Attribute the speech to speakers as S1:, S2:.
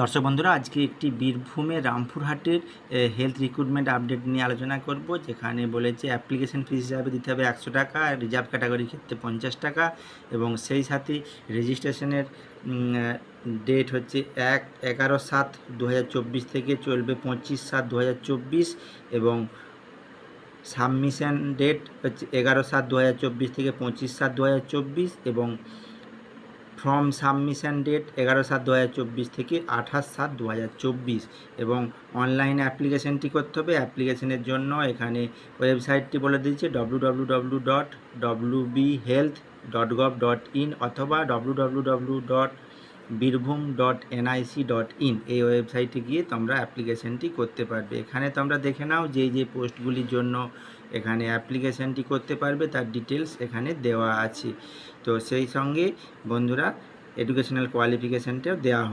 S1: দর্শক বন্ধুরা, আজকে একটি বীরভূমের রামপুরহাটের হেলথ রিক্রুটমেন্ট আপডেট নিয়ে আলোচনা করব, যেখানে বলেছে অ্যাপ্লিকেশন ফিস হিসাবে দিতে হবে 100 টাকা, রিজার্ভ ক্যাটাগরির ক্ষেত্রে 50 টাকা, এবং সেই সাথে রেজিস্ট্রেশনের ডেট হচ্ছে 11/7/2024 থেকে চলবে 25/7/2024, এবং সাবমিশন ডেট হচ্ছে 11/7/2024 থেকে 25/7/2024, এবং ফর্ম সাবমিশন ডেট 11/7/2024 থেকে 28/7/2024, এবং অনলাইন অ্যাপ্লিকেশনটি করতে হবে। অ্যাপ্লিকেশনের জন্য এখানে ওয়েবসাইটটি বলে দিয়েছে www.wbhealth.gov.in অথবা www.birbhum.nic.in এই ওয়েবসাইটে গিয়ে তোমরা অ্যাপ্লিকেশনটি করতে পারবে। এখানে তোমরা দেখে নাও যে পোস্টগুলির জন্য এখানে অ্যাপ্লিকেশনটি করতে পারবে তার ডিটেলস এখানে দেওয়া আছে। তো সেই সঙ্গে বন্ধুরা এডুকেশনাল কোয়ালিফিকেশানটাও দেওয়া